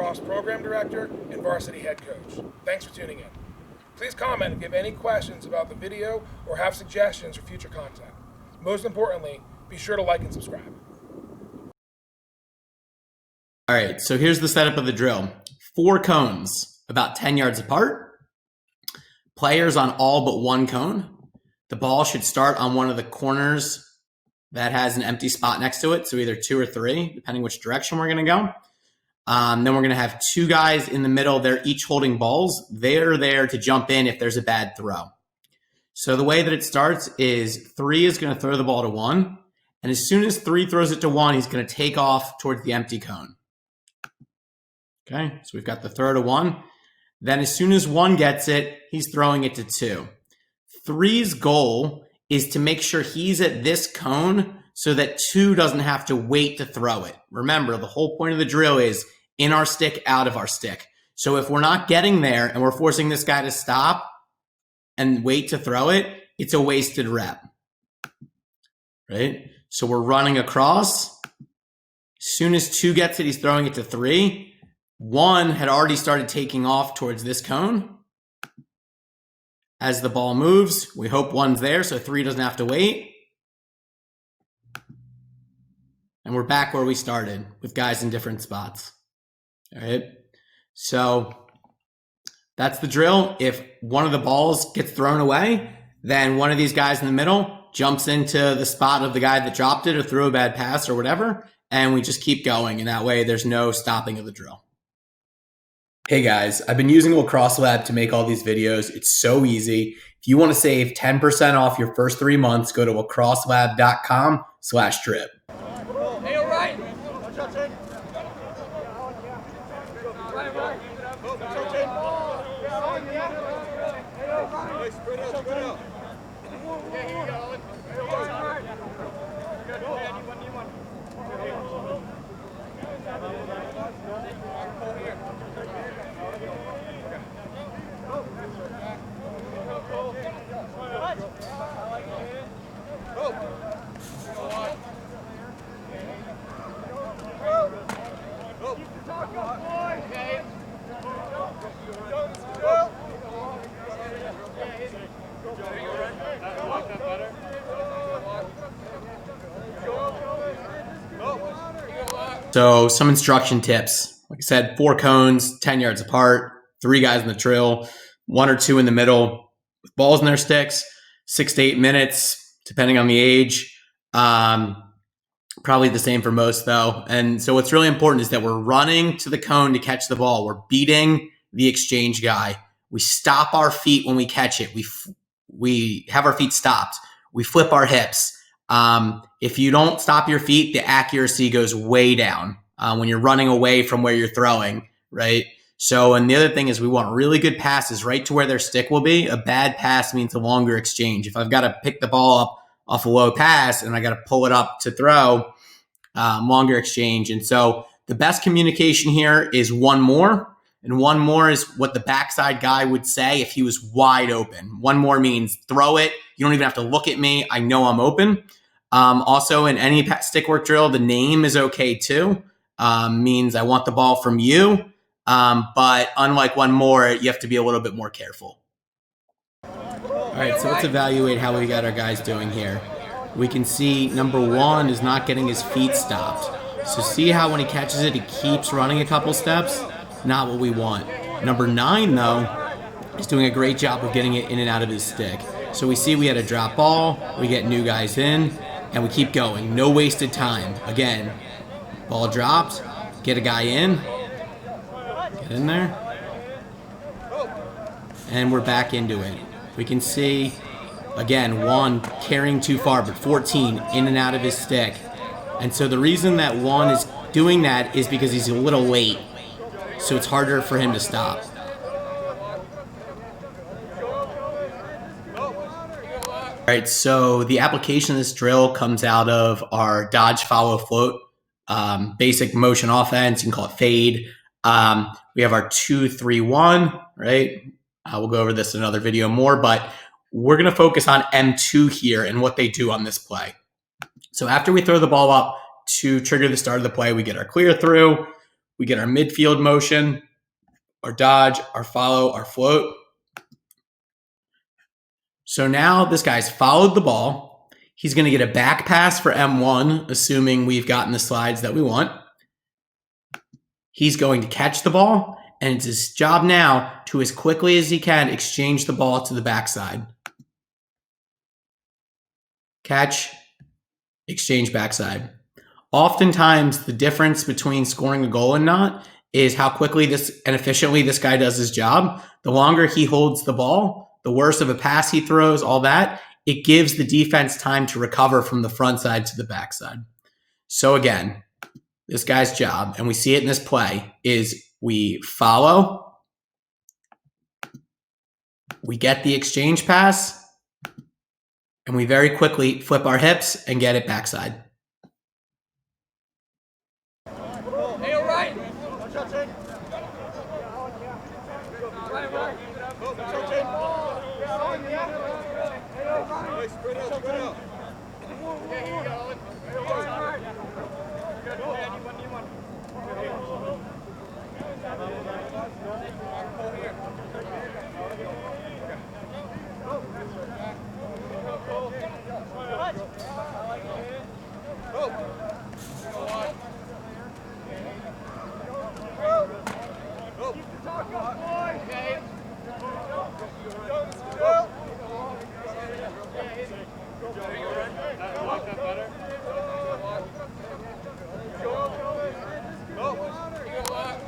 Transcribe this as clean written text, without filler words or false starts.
Lacrosse Program Director and Varsity Head Coach. Thanks for tuning in. Please comment if you have any questions about the video or have suggestions for future content. Most importantly, be sure to like and subscribe. All right, so here's the setup of the drill. 4 cones, about 10 yards apart. Players on all but one cone. The ball should start on one of the corners that has an empty spot next to it, so either 2 or 3, depending which direction we're going to go. Then we're going to have 2 guys in the middle. They're each holding balls. They're there to jump in if there's a bad throw. So the way that it starts is 3 is going to throw the ball to 1, and as soon as 3 throws it to 1, he's going to take off towards the empty cone. Okay, so we've got the throw to 1. Then as soon as 1 gets it, he's throwing it to 2. 3's goal is to make sure he's at this cone so that 2 doesn't have to wait to throw it. Remember, the whole point of the drill is in our stick, out of our stick. So if we're not getting there and we're forcing this guy to stop and wait to throw it, it's a wasted rep, right? So we're running across. As soon as 2 gets it, he's throwing it to 3. 1 had already started taking off towards this cone. As the ball moves, we hope 1's there so 3 doesn't have to wait. And we're back where we started with guys in different spots. All right. So that's the drill. If one of the balls gets thrown away, then one of these guys in the middle jumps into the spot of the guy that dropped it or threw a bad pass or whatever, and we just keep going. And that way there's no stopping of the drill. Hey guys, I've been using Lacrosse Lab to make all these videos. It's so easy. If you want to save 10% off your first 3 months, go to lacrosselab.com/drip. Hey, all right. So some instruction tips. Like I said, 4 cones, 10 yards apart, 3 guys in the drill, 1 or 2 in the middle with balls in their sticks, 6 to 8 minutes, depending on the age. Probably the same for most though. And so what's really important is that we're running to the cone to catch the ball. We're beating the exchange guy. We stop our feet when we catch it. We have our feet stopped. We flip our hips. If you don't stop your feet, the accuracy goes way down when you're running away from where you're throwing, right? So, and the other thing is we want really good passes right to where their stick will be. A bad pass means a longer exchange. If I've got to pick the ball up off a low pass and I got to pull it up to throw, longer exchange. And so the best communication here is 1 more. And 1 more is what the backside guy would say if he was wide open. 1 more means throw it. You don't even have to look at me. I know I'm open. Also, in any stickwork drill, the name is okay too. Means I want the ball from you. But unlike 1 more, you have to be a little bit more careful. All right, so let's evaluate how we got our guys doing here. We can see number 1 is not getting his feet stopped. So see how when he catches it, he keeps running a couple steps? Not what we want. Number 9, though, is doing a great job of getting it in and out of his stick. So we see we had a drop ball, we get new guys in, and we keep going. No wasted time. Again, ball dropped, get a guy in, get in there, and we're back into it. We can see, again, 1 carrying too far, but 14 in and out of his stick. And so the reason that 1 is doing that is because he's a little late. So it's harder for him to stop. All right, so the application of this drill comes out of our dodge, follow, float, basic motion offense. You can call it fade. We have our 2-3-1, right? We'll go over this in another video more, but we're going to focus on M2 here and what they do on this play. So after we throw the ball up to trigger the start of the play, we get our clear through. We get our midfield motion, our dodge, our follow, our float. So now this guy's followed the ball. He's going to get a back pass for M1, assuming we've gotten the slides that we want. He's going to catch the ball, and it's his job now to, as quickly as he can, exchange the ball to the backside. Catch, exchange backside. Oftentimes, the difference between scoring a goal and not is how quickly and efficiently this guy does his job. The longer he holds the ball, the worse of a pass he throws, all that, it gives the defense time to recover from the front side to the backside. So again, this guy's job, and we see it in this play, is we follow, we get the exchange pass, and we very quickly flip our hips and get it backside. Hey, all right. Spread out.